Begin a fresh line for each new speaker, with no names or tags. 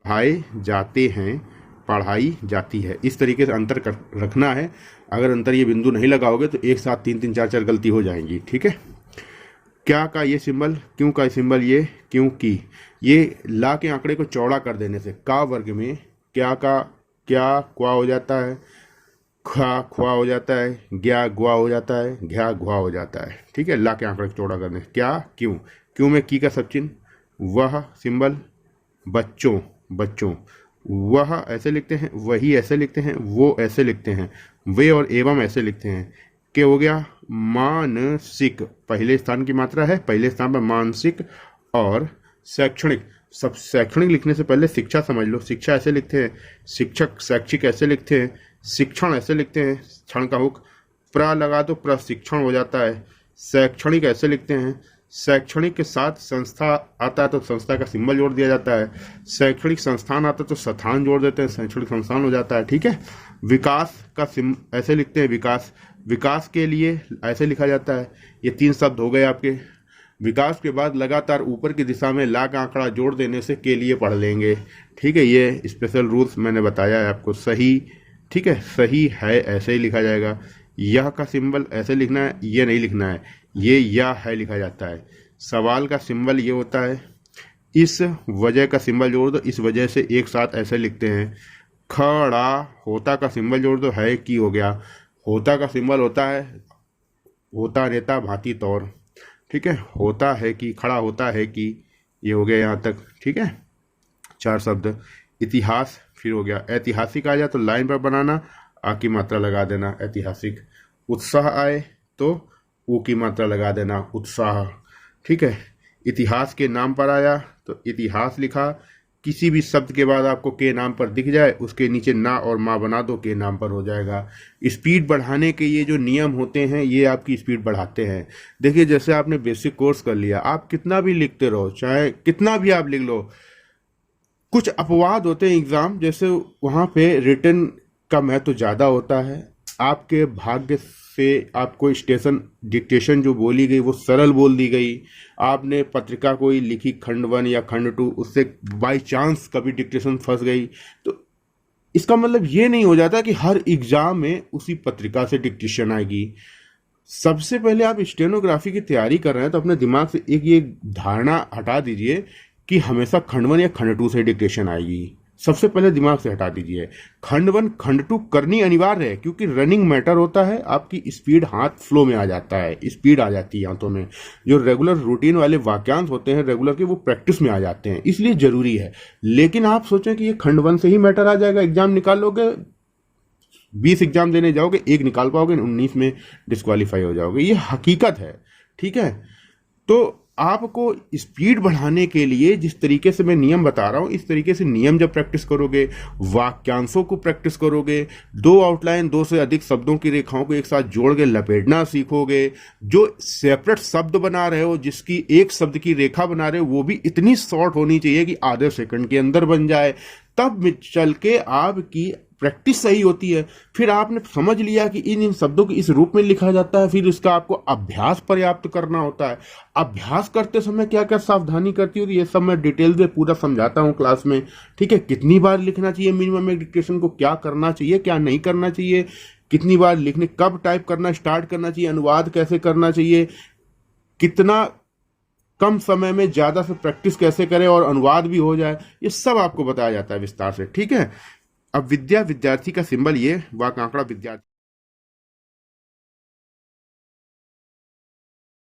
पढ़ाए जाते हैं, पढ़ाई जाती है। इस तरीके से अंतर रखना है। अगर अंतर ये बिंदु नहीं लगाओगे तो एक साथ 3 3 4 4 गलती हो जाएंगी। ठीक है। क्या का ये सिंबल, क्यों का सिंबल ये क्योंकि, ये ला के आंकड़े को चौड़ा कर देने से का वर्ग में क्या का क्या क्वा हो जाता है, खा ख्वा हो जाता है, ग्या ग्वा हो जाता है, घ्या घ्वा हो जाता है। ठीक है। ला के आंकड़े को चौड़ा करने से क्या क्यों, क्यों में की का सब चिन्ह, वह सिंबल, बच्चों बच्चों, वह ऐसे लिखते हैं, वही ऐसे लिखते हैं, वो ऐसे लिखते हैं, वे और एवं ऐसे लिखते हैं। के हो गया मानसिक, पहले स्थान की मात्रा है, पहले स्थान पर मानसिक। और शैक्षणिक, सब शैक्षणिक लिखने से पहले शिक्षा समझ लो। शिक्षा ऐसे लिखते हैं, शिक्षक शैक्षिक ऐसे लिखते हैं, शिक्षण ऐसे लिखते हैं, क्षण का हुक प्र लगा तो प्रशिक्षण हो जाता है। शैक्षणिक ऐसे लिखते हैं, शैक्षणिक के साथ संस्था आता है तो संस्था का सिंबल जोड़ दिया जाता है। शैक्षणिक संस्थान आता है तो स्थान जोड़ देते हैं, शैक्षणिक संस्थान हो जाता है। ठीक है। विकास का ऐसे लिखते हैं, विकास, विकास के लिए ऐसे लिखा जाता है। ये 3 शब्द हो गए आपके। विकास के बाद लगातार ऊपर की दिशा में ला का आंकड़ा जोड़ देने से के लिए पढ़ लेंगे। ठीक है। ये स्पेशल रूल्स मैंने बताया है आपको। सही, ठीक है, सही है ऐसे ही लिखा जाएगा। यह का सिंबल ऐसे लिखना है, ये नहीं लिखना है, ये या है लिखा जाता है। सवाल का सिंबल ये होता है, इस वजह का सिंबल जोड़ दो, इस वजह से एक साथ ऐसे लिखते हैं। खड़ा होता का सिंबल जोड़ दो, है की हो गया। होता का सिंबल होता है होता नेता भांति तौर। ठीक है। होता है कि, खड़ा होता है कि, ये हो गया यहाँ तक। ठीक है। 4 शब्द। इतिहास फिर हो गया। ऐतिहासिक आ जाए तो लाइन पर बनाना, आ की मात्रा लगा देना, ऐतिहासिक। उत्साह आए तो ऊ की मात्रा लगा देना, उत्साह। ठीक है। इतिहास के नाम पर आया तो इतिहास लिखा। किसी भी शब्द के बाद आपको के नाम पर दिख जाए उसके नीचे ना और माँ बना दो, के नाम पर हो जाएगा। स्पीड बढ़ाने के ये जो नियम होते हैं ये आपकी स्पीड बढ़ाते हैं। देखिए जैसे आपने बेसिक कोर्स कर लिया, आप कितना भी लिखते रहो, चाहे कितना भी आप लिख लो, कुछ अपवाद होते हैं एग्जाम, जैसे वहाँ पे रिटन का महत्व ज़्यादा होता है। आपके भाग्य से आपको स्टेशन डिक्टेशन जो बोली गई वो सरल बोल दी गई। आपने पत्रिका कोई लिखी खंड 1 या खंड 2, उससे बाय चांस कभी डिक्टेशन फंस गई, तो इसका मतलब ये नहीं हो जाता कि हर एग्जाम में उसी पत्रिका से डिक्टेशन आएगी। सबसे पहले आप स्टेनोग्राफी की तैयारी कर रहे हैं तो अपने दिमाग से एक ये धारणा हटा दीजिए कि हमेशा खंड 1 या खंड 2 से डिक्टेशन आएगी। सबसे पहले दिमाग से हटा दीजिए। खंड 1 खंड 2 करनी अनिवार्य है, क्योंकि रनिंग मैटर होता है। आपकी स्पीड, हाथ फ्लो में आ जाता है, स्पीड आ जाती है हाथों में। जो रेगुलर रूटीन वाले वाक्यांश होते हैं रेगुलर के, वो प्रैक्टिस में आ जाते हैं, इसलिए जरूरी है। लेकिन आप सोचें कि ये खंड 1 से ही मैटर आ जाएगा, एग्जाम निकाल लोगे, 20 एग्जाम देने जाओगे, 1 निकाल पाओगे, 19 में डिस्क्वालीफाई हो जाओगे। ये हकीकत है। ठीक है। तो आपको स्पीड बढ़ाने के लिए जिस तरीके से मैं नियम बता रहा हूं, इस तरीके से नियम जब प्रैक्टिस करोगे, वाक्यांशों को प्रैक्टिस करोगे, 2 आउटलाइन, 2 से अधिक शब्दों की रेखाओं को एक साथ जोड़ के लपेटना सीखोगे, जो सेपरेट शब्द बना रहे हो, जिसकी एक शब्द की रेखा बना रहे हो, वो भी इतनी शॉर्ट होनी चाहिए कि आधे सेकंड के अंदर बन जाए, तब चल के आपकी प्रैक्टिस सही होती है। फिर आपने समझ लिया कि इन शब्दों को इस रूप में लिखा जाता है, फिर उसका आपको अभ्यास पर्याप्त करना होता है। अभ्यास करते समय क्या क्या सावधानी करती होगी, ये सब मैं डिटेल में पूरा समझाता हूं क्लास में। ठीक है। कितनी बार लिखना चाहिए मिनिमम एक डिक्टेशन को, क्या करना चाहिए क्या नहीं करना चाहिए, कितनी बार लिखने, कब टाइप करना स्टार्ट करना चाहिए, अनुवाद कैसे करना चाहिए, कितना कम समय में ज्यादा से प्रैक्टिस कैसे करें और अनुवाद भी हो जाए, ये सब आपको बताया जाता है विस्तार से। ठीक है। अब विद्या, विद्यार्थी का सिंबल ये, वाक आंकड़ा विद्यार्थी।